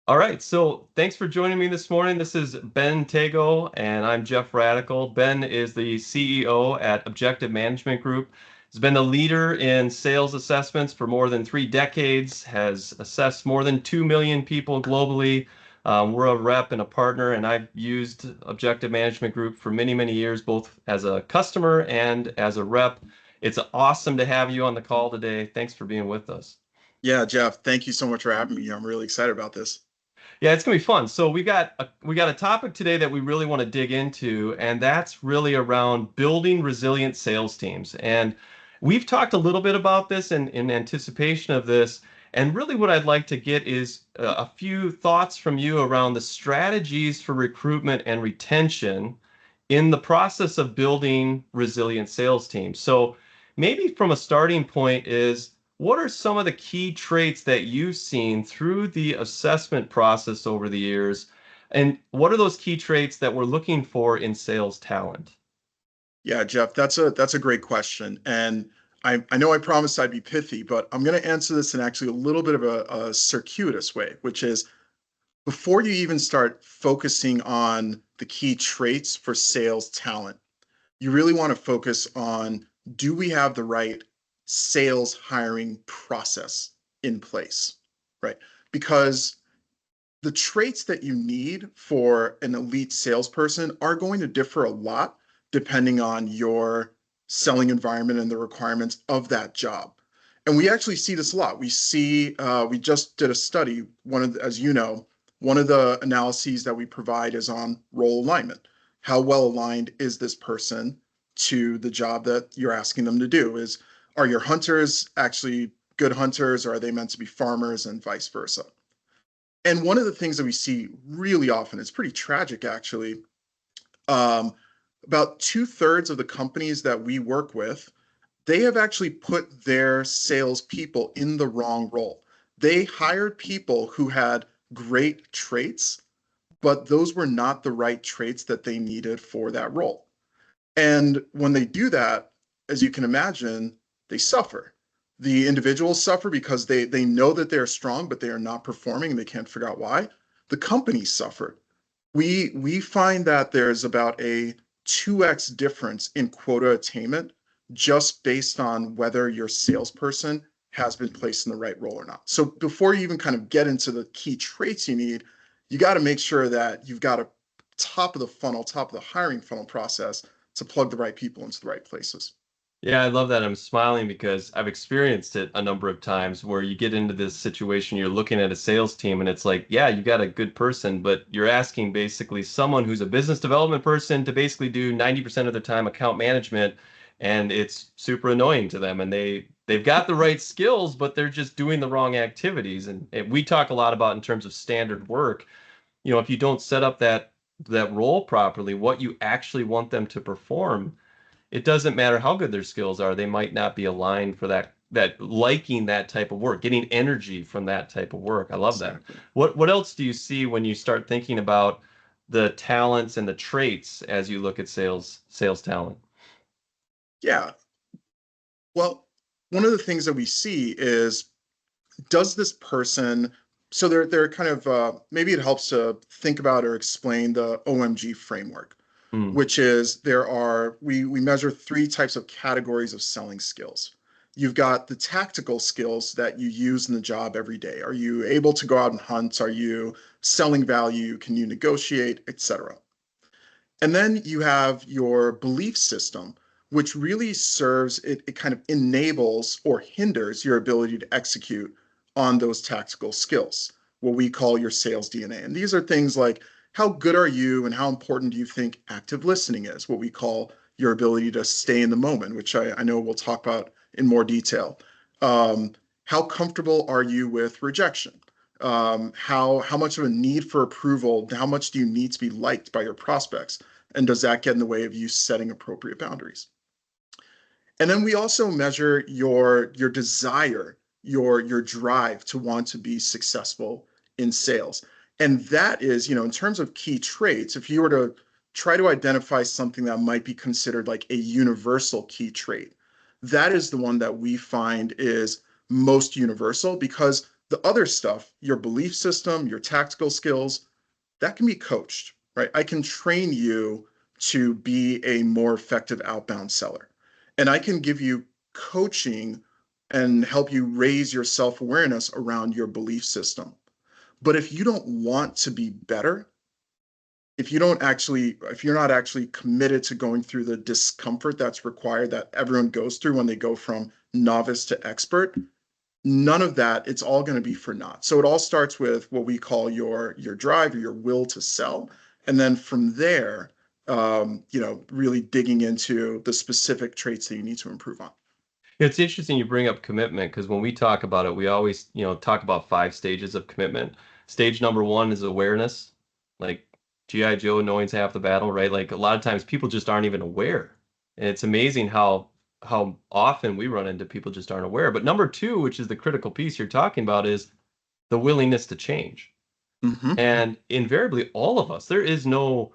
All right, so thanks for joining me this morning. This is Ben Tagoe, and I'm Jeff Radichel. Ben is the CEO at Objective Management Group. He's been the leader in sales assessments for more than 3 decades, has assessed more than 2 million people globally. We're a rep and a partner, and I've used Objective Management Group for many, many years, both as a customer and as a rep. It's awesome to have you on the call today. Thanks for being with us. Yeah, Jeff, thank you so much for having me. I'm really excited about this. Yeah, it's gonna be fun. So we got a topic today that we really want to dig into, and that's really around building resilient sales teams. And we've talked a little bit about this in anticipation of this. And really, what I'd like to get is a few thoughts from you around the strategies for recruitment and retention in the process of building resilient sales teams. So maybe from a starting point is what are some of the key traits that you've seen through the assessment process over the years? And what are those key traits that we're looking for in sales talent? Yeah, Jeff, that's a great question. And I know I promised I'd be pithy, but I'm going to answer this in actually a little bit of a circuitous way, which is before you even start focusing on the key traits for sales talent, you really want to focus on, do we have the right sales hiring process in place, right? Because the traits that you need for an elite salesperson are going to differ a lot depending on your selling environment and the requirements of that job. And we actually see this a lot. We just did a study. As you know, one of the analyses that we provide is on role alignment. How well aligned is this person to the job that you're asking them to do? Are your hunters actually good hunters, or are they meant to be farmers, and vice versa? And one of the things that we see really often, it's pretty tragic actually. Um, about 2/3 of the companies that we work with, they have actually put their salespeople in the wrong role. They hired people who had great traits, but those were not the right traits that they needed for that role. And when they do that, as you can imagine, they suffer. The individuals suffer because they know that they're strong, but they are not performing and they can't figure out why. The companies suffer. We find that there's about a 2x difference in quota attainment just based on whether your salesperson has been placed in the right role or not. So before you even kind of get into the key traits you need, you got to make sure that you've got a top of the funnel, top of the hiring funnel process to plug the right people into the right places. Yeah, I love that. I'm smiling because I've experienced it a number of times where you get into this situation, you're looking at a sales team and it's like, yeah, you got a good person, but you're asking basically someone who's a business development person to basically do 90% of their time account management, and it's super annoying to them. And they've got the right skills, but they're just doing the wrong activities. And we talk a lot about in terms of standard work, if you don't set up that role properly, what you actually want them to perform, it doesn't matter how good their skills are, they might not be aligned for that liking that type of work, getting energy from that type of work. I love that. Exactly. What else do you see when you start thinking about the talents and the traits as you look at sales talent? Yeah. Well, one of the things that we see is, does this person, so they're kind of maybe it helps to think about or explain the OMG framework, Mm, which is we measure three types of categories of selling skills. You've got the tactical skills that you use in the job every day. Are you able to go out and hunt? Are you selling value? Can you negotiate, etc.? And then you have your belief system, which really serves, it kind of enables or hinders your ability to execute on those tactical skills, what we call your sales DNA. And these are things like, how good are you and how important do you think active listening is, what we call your ability to stay in the moment, which I know we'll talk about in more detail. Um, how comfortable are you with rejection? How much of a need for approval, how much do you need to be liked by your prospects? And does that get in the way of you setting appropriate boundaries? And then we also measure your desire, your drive to want to be successful in sales. And that is, in terms of key traits, if you were to try to identify something that might be considered like a universal key trait, that is the one that we find is most universal, because The other stuff, your belief system, your tactical skills, that can be coached, right? I can train you to be a more effective outbound seller. And I can give you coaching and help you raise your self awareness around your belief system. But if you don't want to be better, if you're not actually committed to going through the discomfort that's required that everyone goes through when they go from novice to expert, none of that, it's all going to be for naught. So it all starts with what we call your drive or your will to sell. And then from there, really digging into the specific traits that you need to improve on. It's interesting you bring up commitment because when we talk about it, we always, talk about 5 stages of commitment. Stage number one is awareness, like G.I. Joe knowing's half the battle, right? Like a lot of times people just aren't even aware. And it's amazing how often we run into people just aren't aware. But number two, which is the critical piece you're talking about, is the willingness to change. Mm-hmm. And invariably, all of us, there is no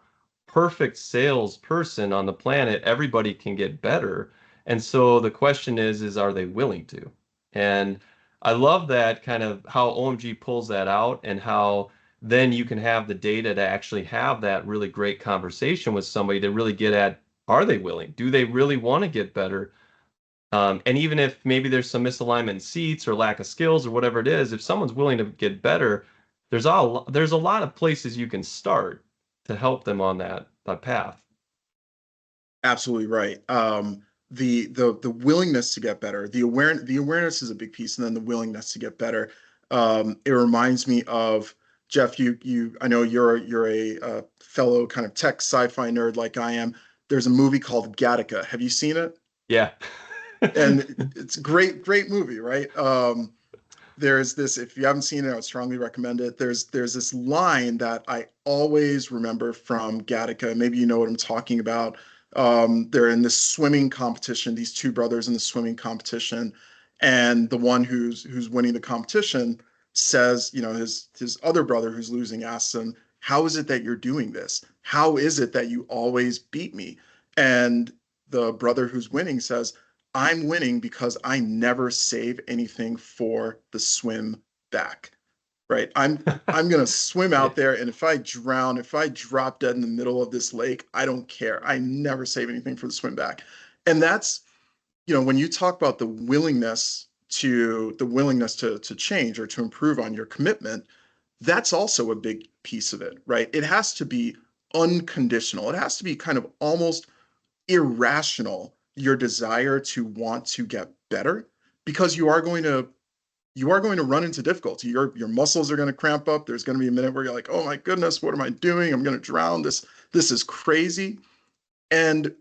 perfect salesperson on the planet. Everybody can get better. And so the question is are they willing to? And I love that kind of how OMG pulls that out and how then you can have the data to actually have that really great conversation with somebody to really get at, are they willing? Do they really want to get better? And even if maybe there's some misalignment in seats or lack of skills or whatever it is, if someone's willing to get better, there's a lot of places you can start to help them on that path. Absolutely right. The willingness to get better, the awareness is a big piece, and then the willingness to get better. It reminds me of Jeff. I know you're a fellow kind of tech sci-fi nerd like I am. There's a movie called Gattaca. Have you seen it? Yeah. And it's a great movie, right? There's this, if you haven't seen it, I would strongly recommend it. There's this line that I always remember from Gattaca. Maybe you know what I'm talking about. They're in this swimming competition, these two brothers in the swimming competition, and the one who's winning the competition says, his other brother who's losing asks him, "How is it that you're doing this? How is it that you always beat me?" And the brother who's winning says, "I'm winning because I never save anything for the swim back." Right? I'm gonna swim Yeah. out there, and if I drown, if I drop dead in the middle of this lake, I don't care. I never save anything for the swim back. And that's, when you talk about the willingness to change or to improve on your commitment, that's also a big piece of it, right? It has to be unconditional. It has to be kind of almost irrational, your desire to want to get better, because you are going to run into difficulty. Your muscles are going to cramp up. There's going to be a minute where you're like, "Oh my goodness, what am I doing? I'm going to drown. This is crazy." And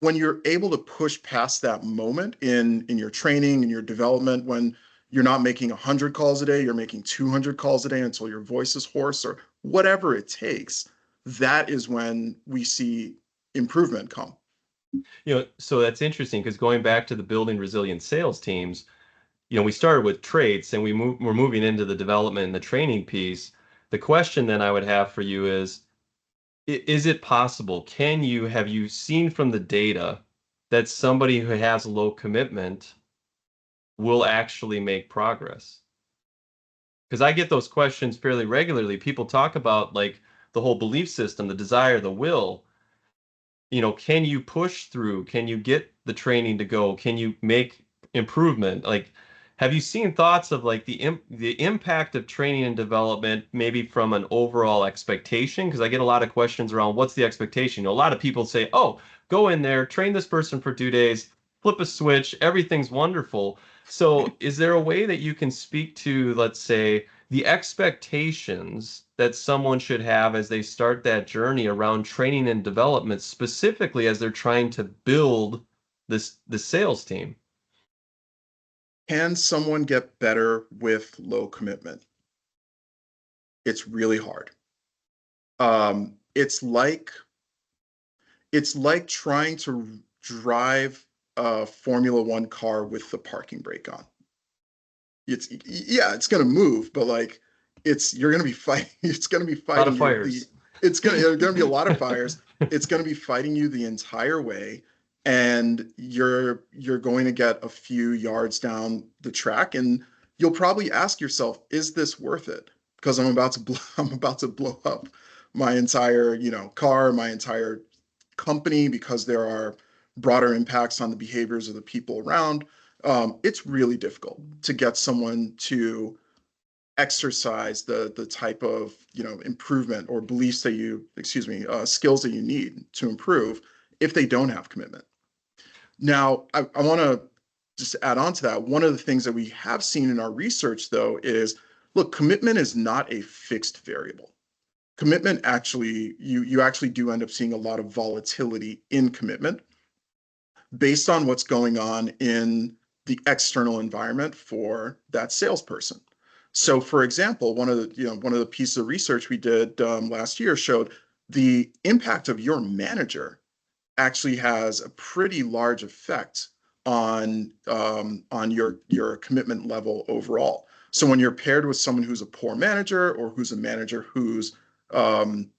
when you're able to push past that moment in your training and your development, when you're not making 100 calls a day, you're making 200 calls a day until your voice is hoarse or whatever it takes, that is when we see improvement come. So that's interesting because going back to the building resilient sales teams, we started with traits and we're moving into the development and the training piece. The question then I would have for you is it possible? Have you seen from the data that somebody who has low commitment will actually make progress? Because I get those questions fairly regularly. People talk about like the whole belief system, the desire, the will. Can you push through? Can you get the training to go? Can you make improvement? Like, have you seen thoughts of like the impact of training and development, maybe from an overall expectation? Because I get a lot of questions around what's the expectation. A lot of people say, "Oh, go in there, train this person for 2 days, flip a switch, everything's wonderful." So, is there a way that you can speak to, let's say, the expectations that someone should have as they start that journey around training and development, specifically as they're trying to build the sales team? Can someone get better with low commitment? It's really hard. Um, it's like it's like trying to drive a Formula One car with the parking brake on. It's gonna move, but like you're gonna be fighting. It's gonna be A lot fighting of you. The fires. it's gonna There's gonna be a lot of fires. It's gonna be fighting you the entire way, and you're going to get a few yards down the track, and you'll probably ask yourself, is this worth it? Because I'm about to blow up my entire, car, my entire company, because there are broader impacts on the behaviors of the people around. It's really difficult to get someone to exercise the type of improvement or beliefs that you excuse me skills that you need to improve if they don't have commitment. Now, I want to just add on to that. One of the things that we have seen in our research, though, is look, commitment is not a fixed variable. Commitment actually, you actually do end up seeing a lot of volatility in commitment based on what's going on in the external environment for that salesperson. So, for example, one of the pieces of research we did last year showed the impact of your manager actually has a pretty large effect on your commitment level overall. So when you're paired with someone who's a poor manager or who's a manager whose um,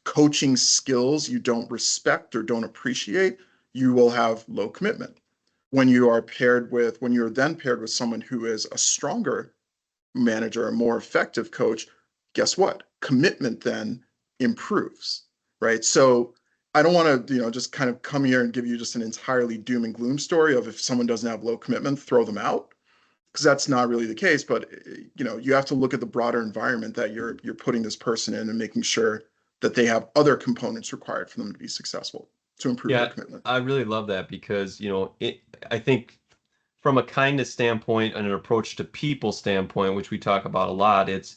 coaching skills you don't respect or don't appreciate, you will have low commitment. When you're then paired with someone who is a stronger manager, a more effective coach, guess what? Commitment then improves, right? So I don't want to, just kind of come here and give you just an entirely doom and gloom story of if someone doesn't have low commitment, throw them out, because that's not really the case. But you have to look at the broader environment that you're putting this person in and making sure that they have other components required for them to be successful to improve their Yeah, commitment. I really love that because, I think from a kindness standpoint and an approach to people standpoint, which we talk about a lot, it's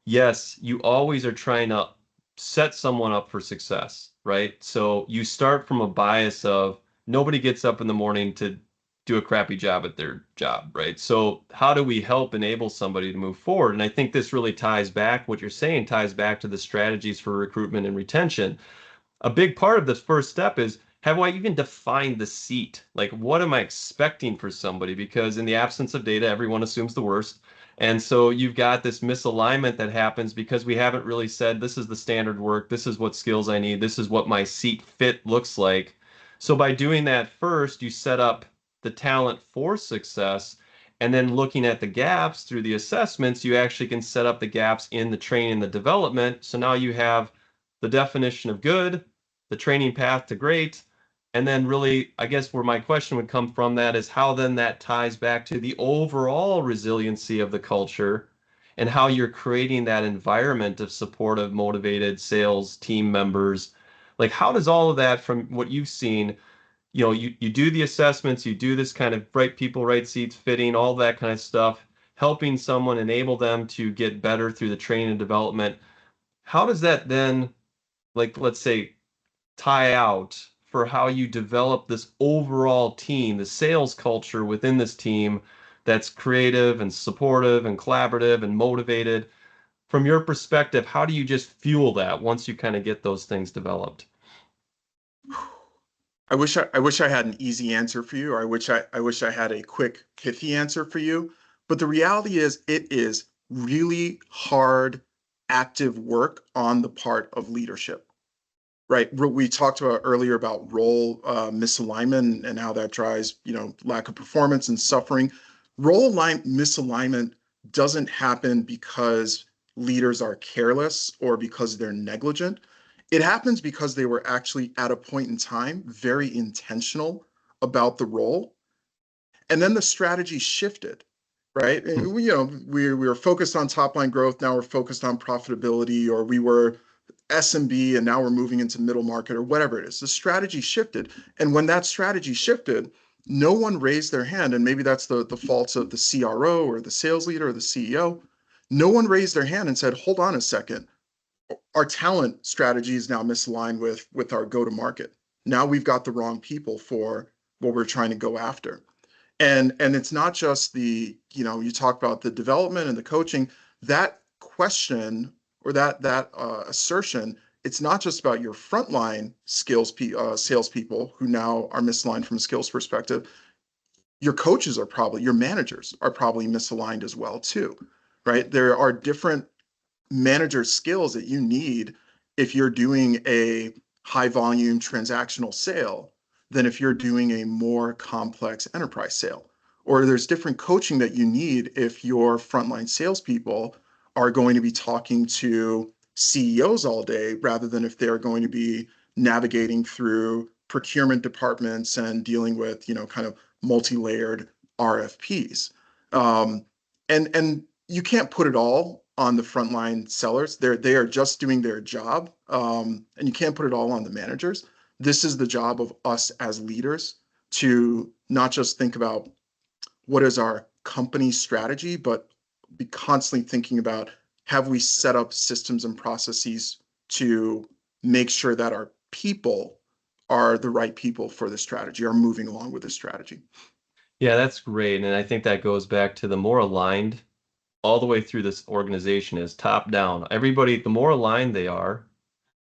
yes, you always are trying to set someone up for success, right? So you start from a bias of nobody gets up in the morning to do a crappy job at their job, right? So how do we help enable somebody to move forward? And I think this really ties back, what you're saying ties back to the strategies for recruitment and retention. A big part of this first step is, have I even defined the seat? Like, what am I expecting for somebody? Because in the absence of data, everyone assumes the worst. And so you've got this misalignment that happens because we haven't really said, this is the standard work, this is what skills I need, this is what my seat fit looks like. So by doing that first, you set up the talent for success. And then looking at the gaps through the assessments, you actually can set up the gaps in the training and the development. So now you have the definition of good, the training path to great, and then really, I guess where my question would come from that is how then that ties back to the overall resiliency of the culture and how you're creating that environment of supportive, motivated sales team members. Like, how does all of that from what you've seen, you do the assessments, you do this kind of right people, right seats, fitting, all that kind of stuff, helping someone enable them to get better through the training and development. How does that then, like, let's say, tie out for how you develop this overall team, the sales culture within this team that's creative and supportive and collaborative and motivated? From your perspective, how do you just fuel that once you kind of get those things developed? I wish I had an easy answer for you, or I wish I had a quick, pithy answer for you. But the reality is, it is really hard, active work on the part of leadership, right? We talked about earlier about role misalignment and how that drives, lack of performance and suffering. Misalignment doesn't happen because leaders are careless or because they're negligent. It happens because they were actually at a point in time very intentional about the role, and then the strategy shifted, right? Hmm. We were focused on top line growth. Now we're focused on profitability, or we were SMB and now we're moving into middle market or whatever it is. The strategy shifted. And when that strategy shifted, no one raised their hand. And maybe that's the faults of the CRO or the sales leader or the CEO. No one raised their hand and said, hold on a second. Our talent strategy is now misaligned with our go to market. Now we've got the wrong people for what we're trying to go after. And it's not just you talk about the development and the coaching. That question or that assertion, it's not just about your frontline salespeople who now are misaligned from a skills perspective. Your managers are probably misaligned as well too, right? There are different manager skills that you need if you're doing a high volume transactional sale than if you're doing a more complex enterprise sale. or there's different coaching that you need if your frontline salespeople are going to be talking to CEOs all day rather than if they're going to be navigating through procurement departments and dealing with, kind of multi-layered RFPs. Um, and you can't put it all on the frontline sellers. They are just doing their job, and you can't put it all on the managers. This is the job of us as leaders to not just think about what is our company strategy, but be constantly thinking about, have we set up systems and processes to make sure that our people are the right people for the strategy, are moving along with the strategy. Yeah, that's great. And I think that goes back to the more aligned all the way through this organization is top down. Everybody, the more aligned they are,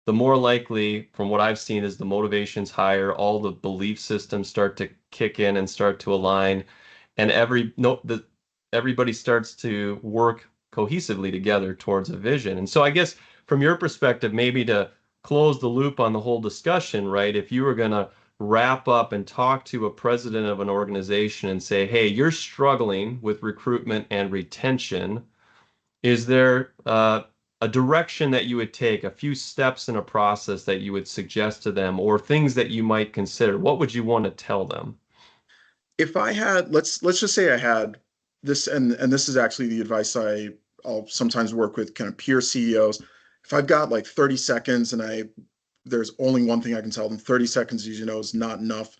the more likely, from what I've seen, is the motivation's higher, all the belief systems start to kick in and start to align, and everybody starts to work cohesively together towards a vision. And so I guess from your perspective, maybe to close the loop on the whole discussion, right? If you were going to wrap up and talk to a president of an organization and say, hey, you're struggling with recruitment and retention, is there a direction that you would take, a few steps in a process that you would suggest to them, or things that you might consider? What would you want to tell them? If I had, let's just say I had this, and this is actually the advice I'll sometimes work with kind of peer CEOs. If I've got like 30 seconds and there's only one thing I can tell them, 30 seconds, as you know, is not enough.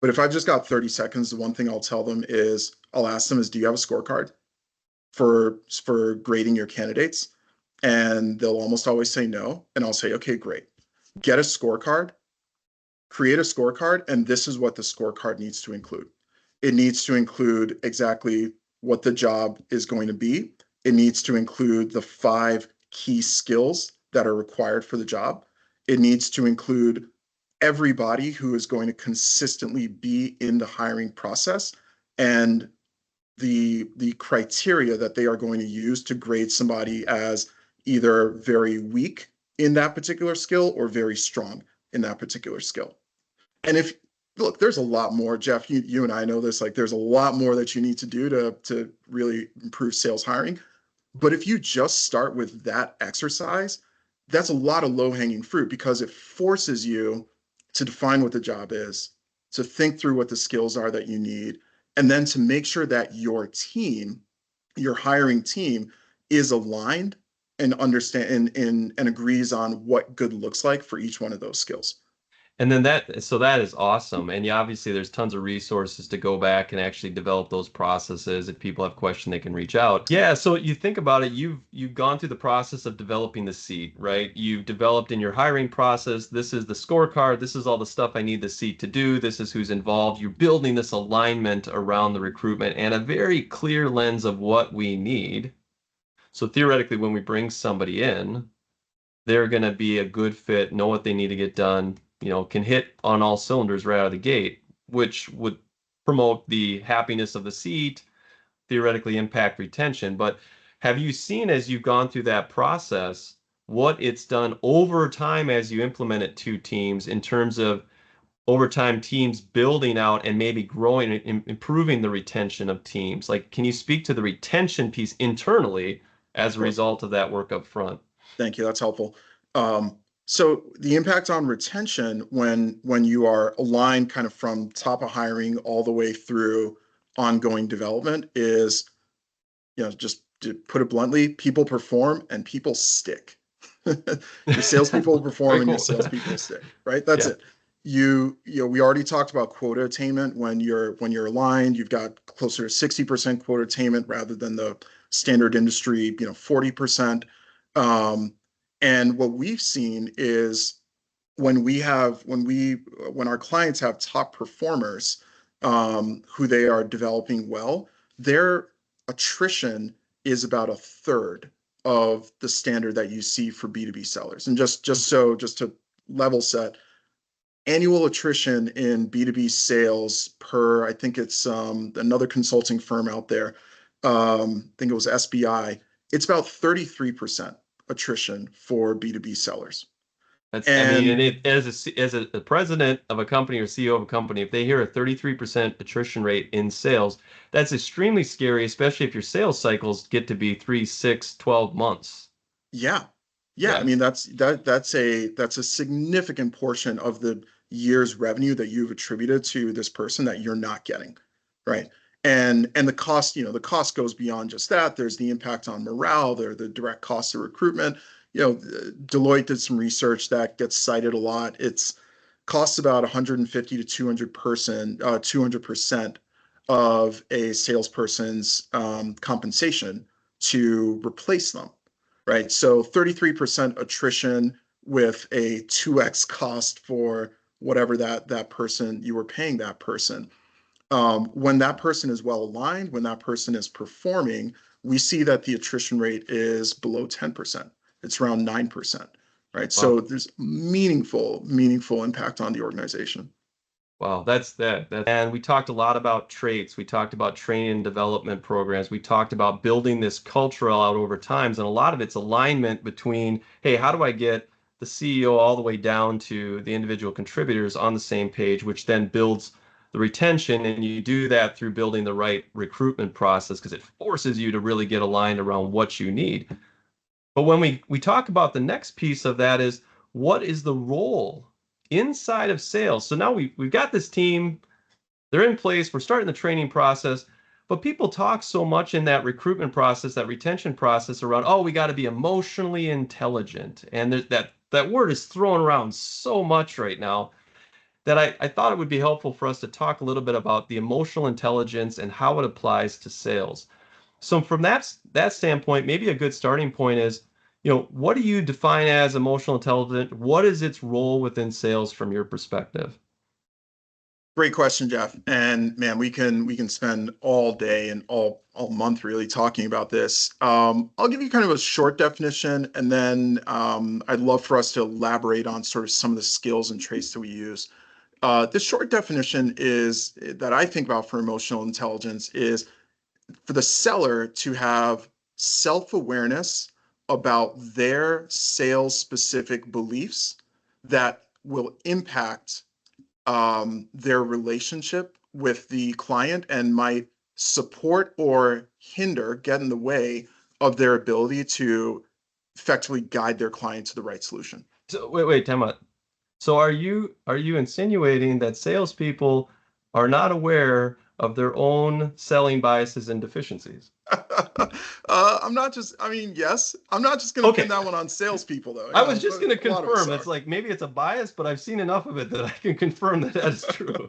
But if I've just got 30 seconds, the one thing I'll tell them is, I'll ask them is, do you have a scorecard for grading your candidates? And they'll almost always say no. And I'll say, okay, great. Get a scorecard, create a scorecard, and this is what the scorecard needs to include. It needs to include exactly what the job is going to be. It needs to include the 5 key skills that are required for the job. It needs to include everybody who is going to consistently be in the hiring process and the criteria that they are going to use to grade somebody as either very weak in that particular skill or very strong in that particular skill. And if look, there's a lot more, Jeff. You and I know this. Like, there's a lot more that you need to do to really improve sales hiring. But if you just start with that exercise, that's a lot of low hanging fruit because it forces you to define what the job is, to think through what the skills are that you need, and then to make sure that your team, your hiring team, is aligned and understand and agrees on what good looks like for each one of those skills. And then so that is awesome. And yeah, obviously there's tons of resources to go back and actually develop those processes. If people have questions, they can reach out. Yeah, so you think about it, you've gone through the process of developing the seat, right? You've developed in your hiring process, this is the scorecard, this is all the stuff I need the seat to do, this is who's involved. You're building this alignment around the recruitment and a very clear lens of what we need. So theoretically, when we bring somebody in, they're going to be a good fit, know what they need to get done, can hit on all cylinders right out of the gate, which would promote the happiness of the seat, theoretically impact retention. But have you seen as you've gone through that process what it's done over time as you implement it to teams in terms of over time teams building out and maybe growing and improving the retention of teams? Like, can you speak to the retention piece internally as a Sure. result of that work up front? Thank you. That's helpful. So the impact on retention when you are aligned kind of from top of hiring all the way through ongoing development is, just to put it bluntly, people perform and people stick. Your salespeople will perform Very and your cool. salespeople will stick, right? That's Yeah. it. We already talked about quota attainment. When you're aligned, you've got closer to 60% quota attainment rather than the standard industry, 40%. Um, and what we've seen is when our clients have top performers, who they are developing well, their attrition is about a third of the standard that you see for B2B sellers. And just to level set, annual attrition in B2B sales per, I think it's another consulting firm out there, I think it was SBI, it's about 33% attrition for B2B sellers. I mean, and And as a president of a company or CEO of a company, if they hear a 33% attrition rate in sales, that's extremely scary, especially if your sales cycles get to be 3, 6, 12 months. yeah, yeah, I Yeah. mean, that's a significant portion of the year's revenue that you've attributed to this person that you're not getting, right? And the cost, the cost goes beyond just that. There's the impact on morale, there are the direct costs of recruitment. Deloitte did some research that gets cited a lot. It's costs about 150 to 200% of a salesperson's compensation to replace them, right? So 33% attrition with a 2x cost for whatever that person you were paying that person. When that person is well aligned, when that person is performing, we see that the attrition rate is below 10%. It's around 9%, right? Wow. So there's meaningful impact on the organization. Wow, that's that. And we talked a lot about traits. We talked about training and development programs. We talked about building this culture out over times, and a lot of it's alignment between, hey, how do I get the CEO all the way down to the individual contributors on the same page, which then builds the retention, and you do that through building the right recruitment process because it forces you to really get aligned around what you need. But when we talk about the next piece of that is what is the role inside of sales? So now we've got this team, they're in place, we're starting the training process, but people talk so much in that recruitment process, that retention process around, oh, we got to be emotionally intelligent. And that word is thrown around so much right now that I thought it would be helpful for us to talk a little bit about the emotional intelligence and how it applies to sales. So from that standpoint, maybe a good starting point is, what do you define as emotional intelligence? What is its role within sales from your perspective? Great question, Jeff. And man, we can spend all day and all month really talking about this. I'll give you kind of a short definition, and then I'd love for us to elaborate on sort of some of the skills and traits that we use. The short definition is that I think about for emotional intelligence is for the seller to have self-awareness about their sales specific beliefs that will impact their relationship with the client and might support or hinder, get in the way of their ability to effectively guide their client to the right solution. So wait, time out. So are you insinuating that salespeople are not aware of their own selling biases and deficiencies? I'm not just, I mean, yes, I'm not just going to pin Okay, that one on salespeople though. I was just But going to a lot of us confirm. It's are. like maybe it's a bias, but I've seen enough of it that I can confirm that that is true.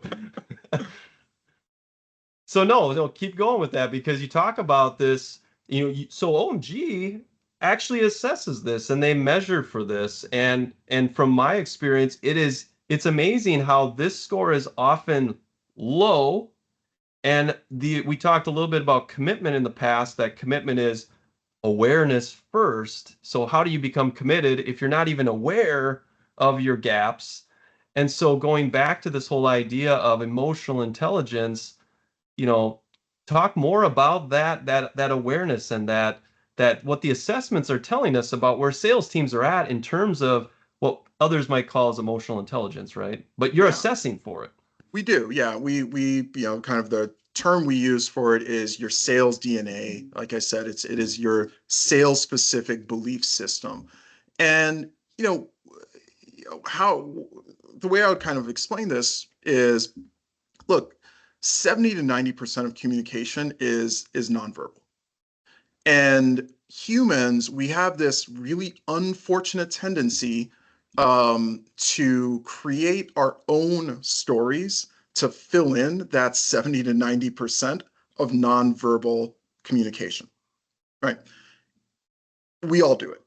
So no, keep going with that because you talk about this, so OMG actually assesses this and they measure for this. And from my experience, it's amazing how this score is often low. And we talked a little bit about commitment in the past, that commitment is awareness first. So how do you become committed if you're not even aware of your gaps? And so going back to this whole idea of emotional intelligence, you know, talk more about that awareness and that what the assessments are telling us about where sales teams are at in terms of what others might call as emotional intelligence, right? But you're Yeah, assessing for it. we do. Yeah, we kind of the term we use for it is your sales DNA. Like I said, it is your sales specific belief system. And you know, how the way I would kind of explain this is, look, 70 to 90% of communication is nonverbal. And humans, we have this really unfortunate tendency to create our own stories to fill in that 70 to 90% of nonverbal communication, right? We all do it.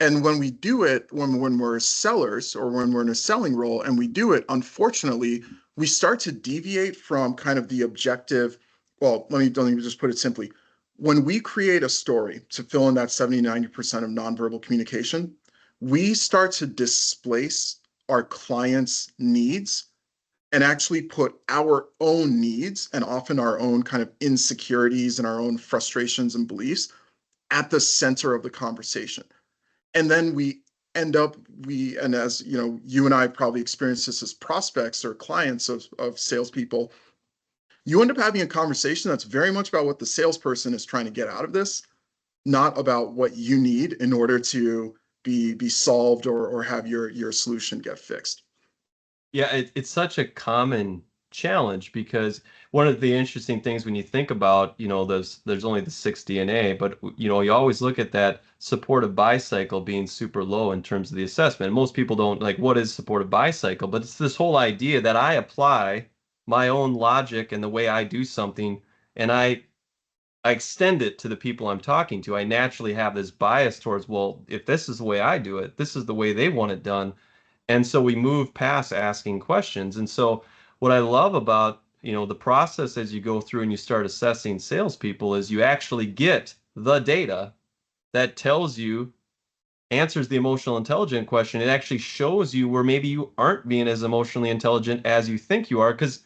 And when we do it, when we're sellers or when we're in a selling role and we do it, unfortunately, we start to deviate from kind of the objective. Well, let me just put it simply. When we create a story to fill in that 70, 90% of nonverbal communication, we start to displace our clients' needs and actually put our own needs and often our own kind of insecurities and our own frustrations and beliefs at the center of the conversation. And then we end up, and as you know, you and I probably experience this as prospects or clients of salespeople, you end up having a conversation that's very much about what the salesperson is trying to get out of this, not about what you need in order to be solved or have your solution get fixed. Yeah, it's such a common challenge because one of the interesting things when you think about, there's only the six DNA, but you always look at that supportive buy cycle being super low in terms of the assessment. Most people don't like what is supportive buy cycle, but it's this whole idea that I apply my own logic and the way I do something, and I extend it to the people I'm talking to. I naturally have this bias towards, well, if this is the way I do it, this is the way they want it done. And so we move past asking questions. And so what I love about, the process as you go through and you start assessing salespeople is you actually get the data that tells you, answers the emotional intelligent question. It actually shows you where maybe you aren't being as emotionally intelligent as you think you are. Because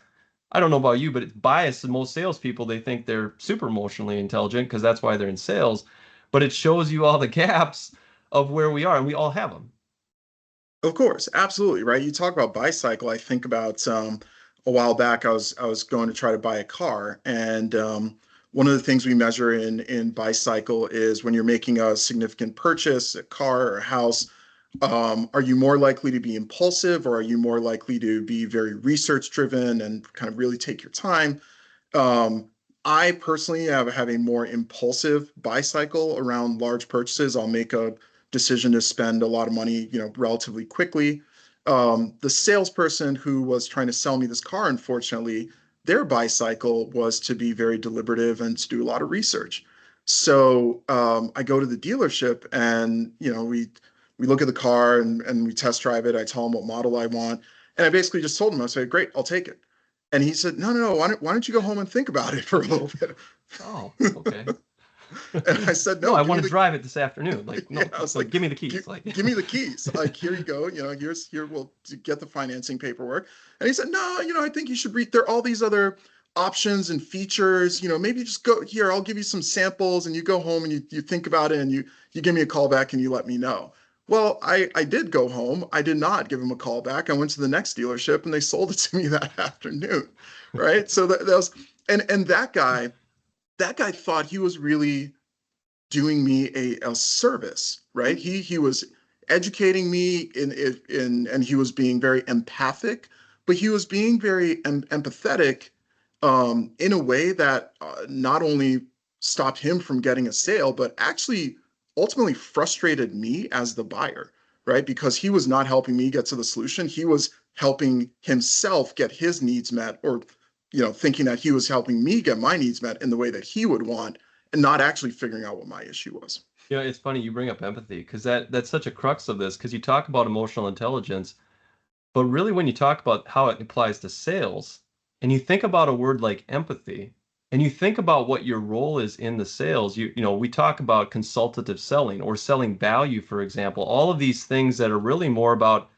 I don't know about you, but it's biased. And most salespeople, they think they're super emotionally intelligent because that's why they're in sales. But it shows you all the gaps of where we are, and we all have them. Of course, absolutely, right? You talk about bicycle. I think about a while back. I was going to try to buy a car, and one of the things we measure in bicycle is when you're making a significant purchase, a car or a house. Are you more likely to be impulsive, or are you more likely to be very research driven and kind of really take your time? Um, I personally have a more impulsive buy cycle around large purchases. I'll make a decision to spend a lot of money, relatively quickly. The salesperson who was trying to sell me this car, unfortunately, their buy cycle was to be very deliberative and to do a lot of research. So I go to the dealership, and we look at the car, and we test drive it. I tell him what model I want, and I basically just told him, I said, "Great, I'll take it." And he said, "No, no, no. Why don't you go home and think about it for a little bit?" Oh, okay. And I said, No, "No, I give me want to the." drive it this afternoon. Like, Yeah, no, I was like, like, give me the give, keys. Like, "Give me the keys. Like, here you go. Here we'll get the financing paperwork." And he said, "No, I think you should read. There are all these other options and features. Maybe just go here. I'll give you some samples, and you go home and you think about it, and you give me a call back and you let me know." Well, I did go home. I did not give him a call back. I went to the next dealership, and they sold it to me that afternoon. Right. So that was, and that guy thought he was really doing me a service, right? He was educating me and he was being very empathic, but he was being very empathetic in a way that not only stopped him from getting a sale, but actually ultimately frustrated me as the buyer, right? Because he was not helping me get to the solution. He was helping himself get his needs met, or thinking that he was helping me get my needs met in the way that he would want, and not actually figuring out what my issue was. it's funny you bring up empathy because that's such a crux of this because you talk about emotional intelligence, but really when you talk about how it applies to sales and you think about a word like empathy and you think about what your role is in the sales, we talk about consultative selling or selling value, for example, all of these things that are really more about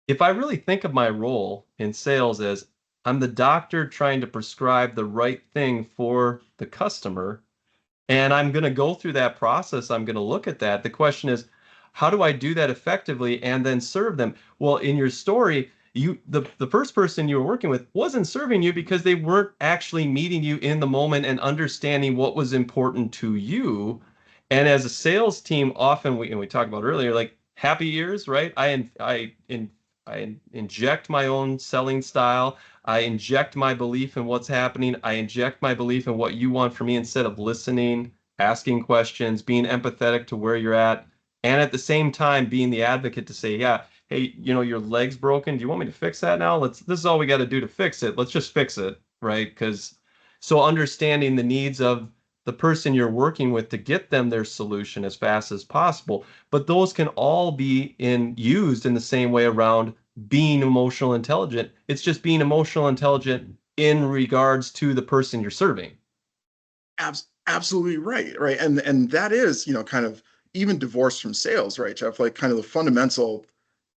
if I really think of my role in sales as I'm the doctor trying to prescribe the right thing for the customer, and I'm going to go through that process. I'm going to look at that. The question is, how do I do that effectively and then serve them? Well, in your story, the first person you were working with wasn't serving you because they weren't actually meeting you in the moment and understanding what was important to you. And as a sales team, often we talked about earlier, like happy ears, right? I inject my own selling style. I inject my belief in what's happening. I inject my belief in what you want from me instead of listening, asking questions, being empathetic to where you're at, and at the same time being the advocate to say, yeah, hey, your leg's broken. Do you want me to fix that now? This is all we got to do to fix it. Let's just fix it, right? Because so understanding the needs of the person you're working with to get them their solution as fast as possible. But those can all be used in the same way around being emotional intelligent. It's just being emotional intelligent in regards to the person you're serving. Absolutely right, right, and that is, kind of even divorced from sales, right, Jeff? Like, kind of the fundamental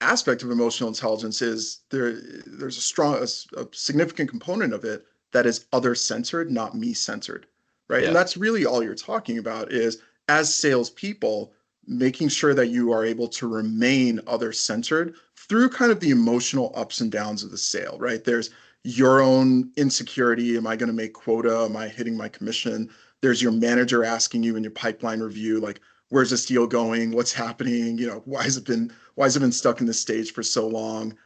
aspect of emotional intelligence is there's a significant component of it that is other centered, not me centered, right? And Yeah. that's really all you're talking about is, as salespeople, making sure that you are able to remain other centered through kind of the emotional ups and downs of the sale, right? There's your own insecurity. Am I going to make quota? Am I hitting my commission? There's your manager asking you in your pipeline review, like, where's this deal going? What's happening? Why has it been stuck in this stage for so long?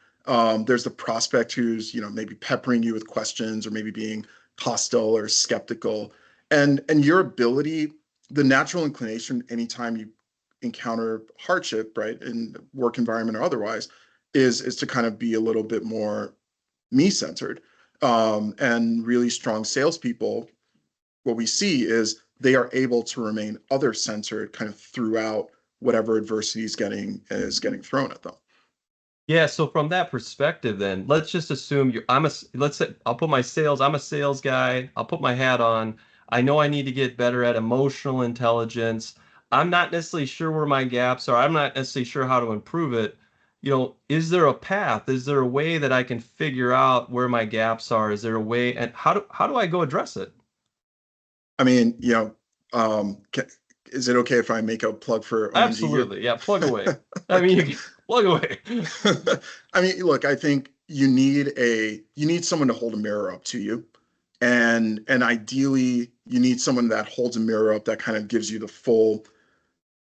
There's the prospect who's, maybe peppering you with questions or maybe being hostile or skeptical. And your ability, the natural inclination anytime you encounter hardship, right, in work environment or otherwise, is to kind of be a little bit more me centered. And really strong salespeople, what we see is they are able to remain other centered kind of throughout whatever adversity is getting thrown at them. Yeah, so from that perspective, then let's just assume let's say I'll put my sales, I'm a sales guy, I'll put my hat on. I know I need to get better at emotional intelligence. I'm not necessarily sure where my gaps are. I'm not necessarily sure how to improve it. Is there a path? Is there a way that I can figure out where my gaps are? Is there a way, and how do I go address it? I mean, is it okay if I make a plug for OMG here? Absolutely. Yeah, plug away. I mean, you Okay. can plug away. I mean, look, I think you need someone to hold a mirror up to you. And ideally you need someone that holds a mirror up that kind of gives you the full,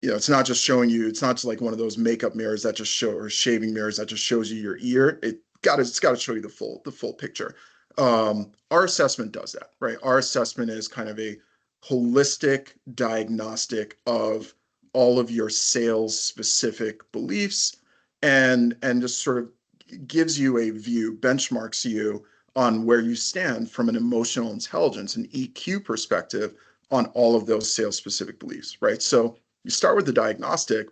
it's not just showing you, it's not just like one of those makeup mirrors that just show, or shaving mirrors that just shows you your ear. It's got to show you the full picture. Our assessment does that, right? Our assessment is kind of a holistic diagnostic of all of your sales specific beliefs, and just sort of gives you a view, benchmarks you on where you stand from an emotional intelligence and EQ perspective on all of those sales specific beliefs, right? So you start with the diagnostic.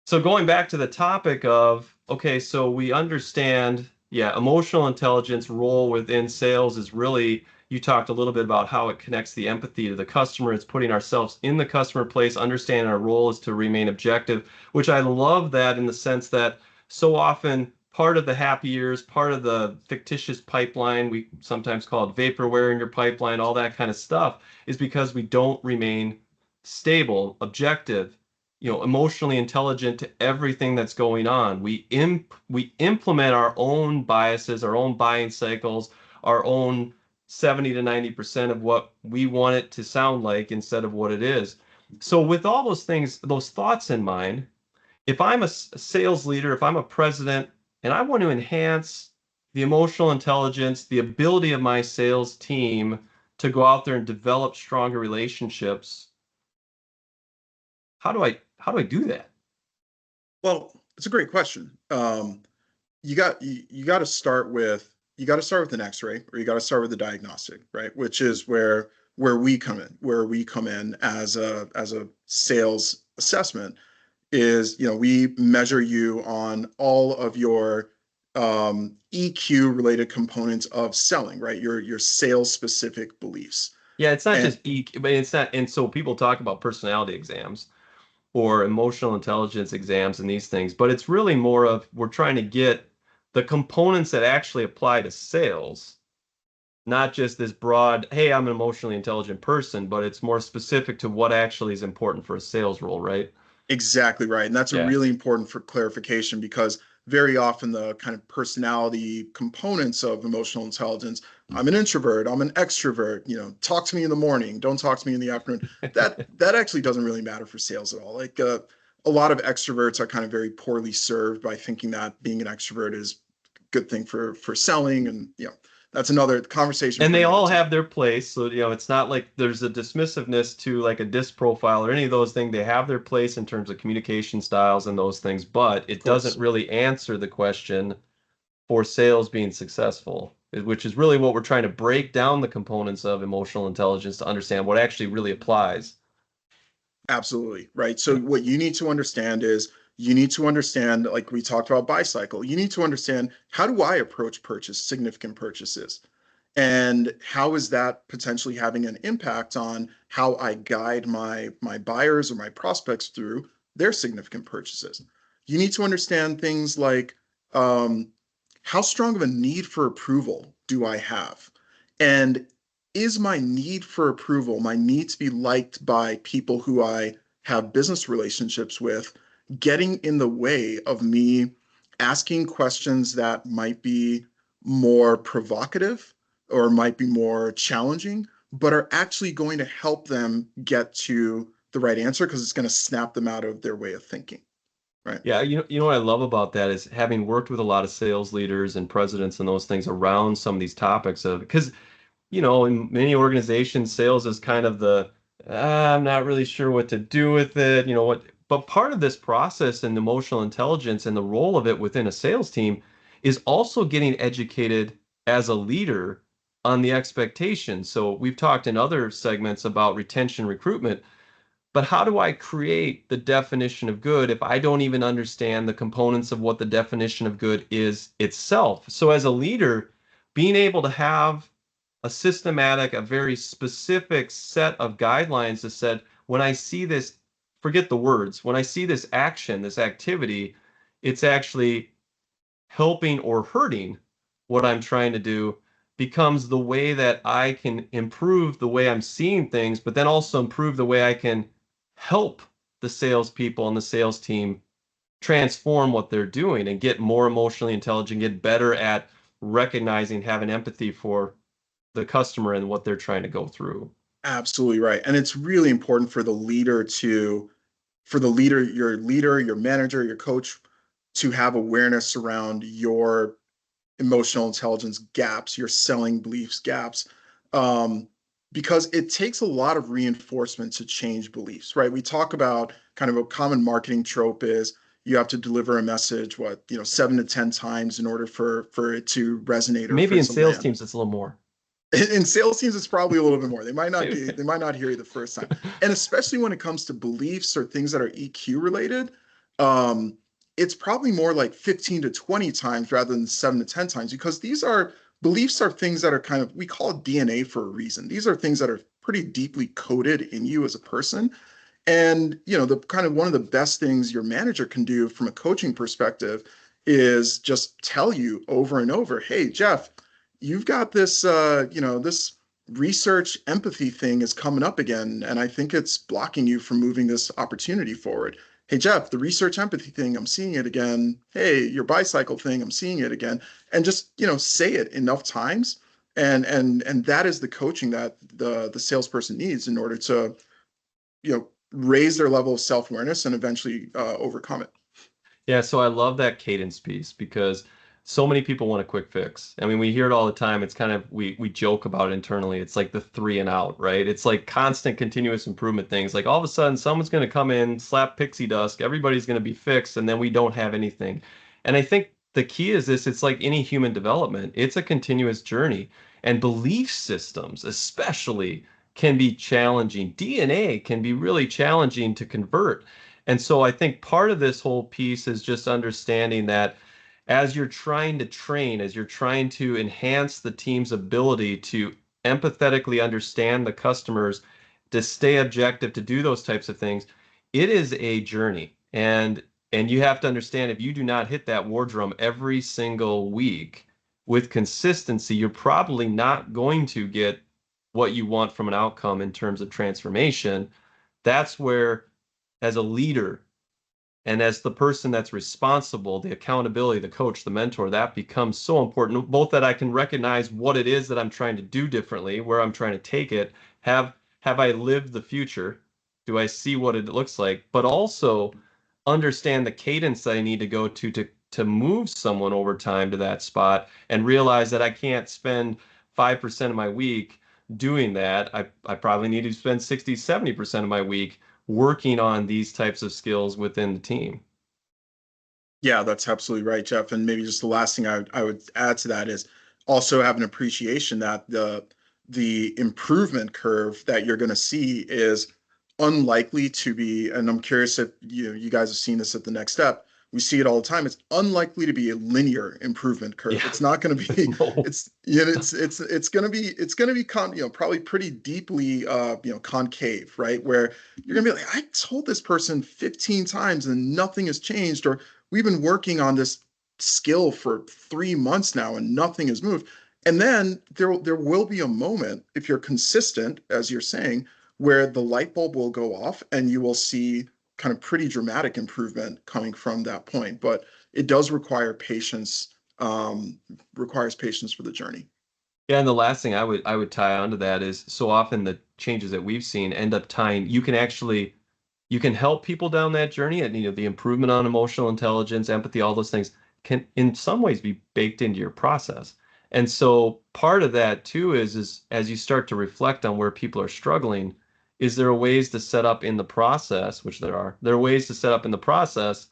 So going back to the topic of, okay, so we understand, yeah, emotional intelligence role within sales is really, you talked a little bit about how it connects the empathy to the customer. It's putting ourselves in the customer place, understanding our role is to remain objective, which I love that in the sense that so often part of the happy years, part of the fictitious pipeline, we sometimes call it vaporware in your pipeline, all that kind of stuff, is because we don't remain stable, objective, emotionally intelligent to everything that's going on. We implement our own biases, our own buying cycles, our own 70 to 90% of what we want it to sound like instead of what it is. So with all those things, those thoughts in mind, if I'm a sales leader, if I'm a president, and I want to enhance the emotional intelligence, the ability of my sales team to go out there and develop stronger relationships, how do I do that? Well, it's a great question. You got to start with an X-ray, or you got to start with the diagnostic, right? Which is where we come in, as a sales assessment. Is, we measure you on all of your EQ related components of selling, right? Your sales specific beliefs. Yeah, it's not And just EQ, but it's not, and so people talk about personality exams or emotional intelligence exams and these things, but it's really more of we're trying to get the components that actually apply to sales, not just this broad, hey, I'm an emotionally intelligent person, but it's more specific to what actually is important for a sales role, right? exactly right. And that's a Yeah. really important for clarification, because very often the kind of personality components of emotional intelligence, I'm an introvert, I'm an extrovert, talk to me in the morning, don't talk to me in the afternoon. That actually doesn't really matter for sales at all. Like, a lot of extroverts are kind of very poorly served by thinking that being an extrovert is a good thing for selling. And that's another conversation And for they another all time. have their place. So, it's not like there's a dismissiveness to like a disc profile or any of those things. They have their place in terms of communication styles and those things, but Of it doesn't course. really answer the question for sales being successful, which is really what we're trying to break down the components of emotional intelligence to understand what actually really applies. Absolutely. Right. So Yeah. what you need to understand is, you need to understand, like we talked about buy cycle, you need to understand, how do I approach significant purchases? And how is that potentially having an impact on how I guide my buyers or my prospects through their significant purchases? You need to understand things like, um, how strong of a need for approval do I have? And is my need for approval, my need to be liked by people who I have business relationships with getting in the way of me asking questions that might be more provocative or might be more challenging, but are actually going to help them get to the right answer because it's going to snap them out of their way of thinking, right? Yeah, you know what I love about that is having worked with a lot of sales leaders and presidents and those things around some of these topics of because in many organizations, sales is kind of the I'm not really sure what to do with it, what. But part of this process and emotional intelligence and the role of it within a sales team is also getting educated as a leader on the expectations. So we've talked in other segments about retention recruitment, but how do I create the definition of good if I don't even understand the components of what the definition of good is itself? So as a leader, being able to have a systematic, a very specific set of guidelines that said, when I see this, forget the words, when I see this action, this activity, it's actually helping or hurting what I'm trying to do becomes the way that I can improve the way I'm seeing things, but then also improve the way I can help the salespeople and the sales team transform what they're doing and get more emotionally intelligent, get better at recognizing, having empathy for the customer and what they're trying to go through. Absolutely right. And it's really important for the leader, your manager, your coach to have awareness around your emotional intelligence gaps, your selling beliefs gaps, um, because it takes a lot of reinforcement to change beliefs, right? We talk about kind of a common marketing trope is you have to deliver a message, 7 to 10 times in order for it to resonate or for Maybe it in to sales land. teams, it's a little more. In sales teams, it's probably a little bit more. Maybe. They might not hear you the first time, and especially when it comes to beliefs or things that are EQ related, um, it's probably more like 15 to 20 times rather than 7 to 10 times because these are beliefs are things that are kind of we call it DNA for a reason. These are things that are pretty deeply coded in you as a person, and the kind of one of the best things your manager can do from a coaching perspective is just tell you over and over, "Hey, Jeff, you've got this research empathy thing is coming up again, and I think it's blocking you from moving this opportunity forward. Hey, Jeff, the research empathy thing, I'm seeing it again. Hey, your bicycle thing, I'm seeing it again." And just, say it enough times. And that is the coaching that the salesperson needs in order to raise their level of self-awareness and eventually overcome it. Yeah, so I love that cadence piece because so many people want a quick fix. I mean, we hear it all the time. It's kind of we joke about it internally. It's like the three and out, right? It's like constant continuous improvement things. Like all of a sudden someone's going to come in, slap pixie dust, everybody's going to be fixed, and then we don't have anything. And I think the key is this, it's like any human development. It's a continuous journey. And belief systems, especially, can be challenging. DNA can be really challenging to convert. And so I think part of this whole piece is just understanding that as you're trying to train, as you're trying to enhance the team's ability to empathetically understand the customers, to stay objective, to do those types of things, it is a journey. And you have to understand if you do not hit that war drum every single week with consistency, you're probably not going to get what you want from an outcome in terms of transformation. That's where as a leader and as the person that's responsible, the accountability, the coach, the mentor, that becomes so important, both that I can recognize what it is that I'm trying to do differently, where I'm trying to take it, have I lived the future? Do I see what it looks like? But also understand the cadence that I need to go to move someone over time to that spot and realize that I can't spend 5% of my week doing that. I probably need to spend 60, 70% of my week working on these types of skills within the team. Yeah, that's absolutely right, Jeff. And maybe just the last thing I would add to that is also have an appreciation that the improvement curve that you're going to see is unlikely to be, and I'm curious if you guys have seen this at the next step. We see it all the time. It's unlikely to be a linear improvement curve. Yeah. It's not going to be. No. It's going to be probably pretty deeply concave, right? Where you're going to be like, I told this person 15 times and nothing has changed, or we've been working on this skill for 3 months now and nothing has moved. And then there will be a moment if you're consistent, as you're saying, where the light bulb will go off and you will see kind of pretty dramatic improvement coming from that point. But it does requires patience for the journey. Yeah, and the last thing I would tie onto that is so often the changes that we've seen end up tying, you can help people down that journey, and the improvement on emotional intelligence, empathy, all those things can in some ways be baked into your process. And so part of that too is as you start to reflect on where people are struggling, is there ways to set up in the process, which there are ways to set up in the process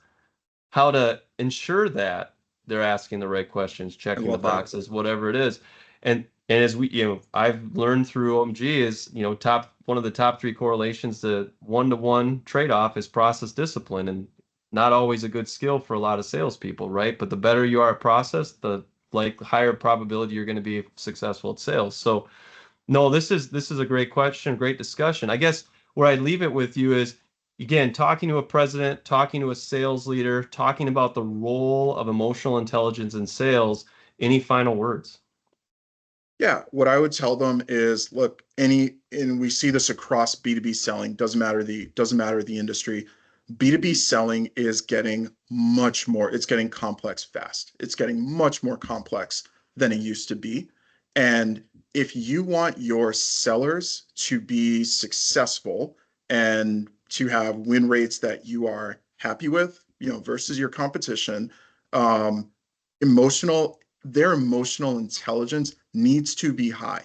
how to ensure that they're asking the right questions, I checking the love that. boxes, whatever it is. And as I've learned through OMG is, one of the top three correlations to one-to-one trade-off is process discipline, and not always a good skill for a lot of salespeople, right? But the better you are at process, the higher probability you're going to be successful at sales. So no, this is a great question, great discussion. I guess where I'd leave it with you is, again, talking to a president, talking to a sales leader, talking about the role of emotional intelligence in sales. Any final words? Yeah, what I would tell them is, look, and we see this across B2B selling, doesn't matter the industry. B2B selling is getting much more, it's getting complex fast. It's getting much more complex than it used to be. And if you want your sellers to be successful and to have win rates that you are happy with, versus your competition, um, their emotional intelligence needs to be high,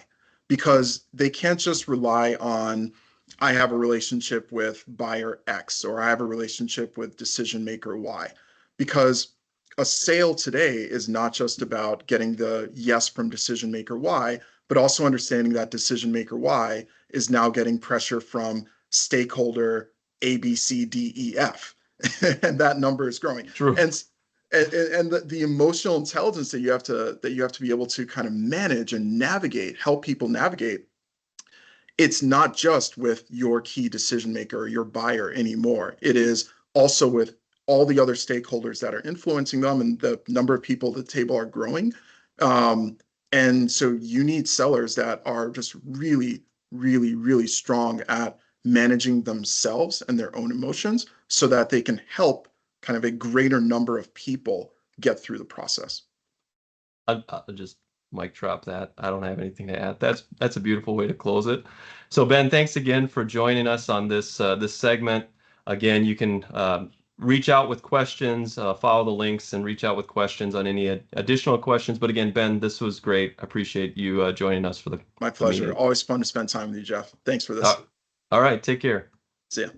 because they can't just rely on, I have a relationship with buyer X or I have a relationship with decision maker Y, because a sale today is not just about getting the yes from decision maker Y, but also understanding that decision maker Y is now getting pressure from stakeholder A, B, C, D, E, F, and that number is growing. True. And the emotional intelligence that you have to be able to kind of manage and navigate, help people navigate. It's not just with your key decision maker or your buyer anymore. It is also with all the other stakeholders that are influencing them, and the number of people at the table are growing. And so you need sellers that are just really, really, really strong at managing themselves and their own emotions so that they can help kind of a greater number of people get through the process. I'll just mic drop that. I don't have anything to add. That's a beautiful way to close it. So Ben, thanks again for joining us on this segment. Again, you can reach out with questions, follow the links, and reach out with questions on any additional questions. But again, Ben, this was great. I appreciate you joining us for My the pleasure. meeting. Always fun to spend time with you, Jeff. Thanks for Uh, this. all right, take care. See ya.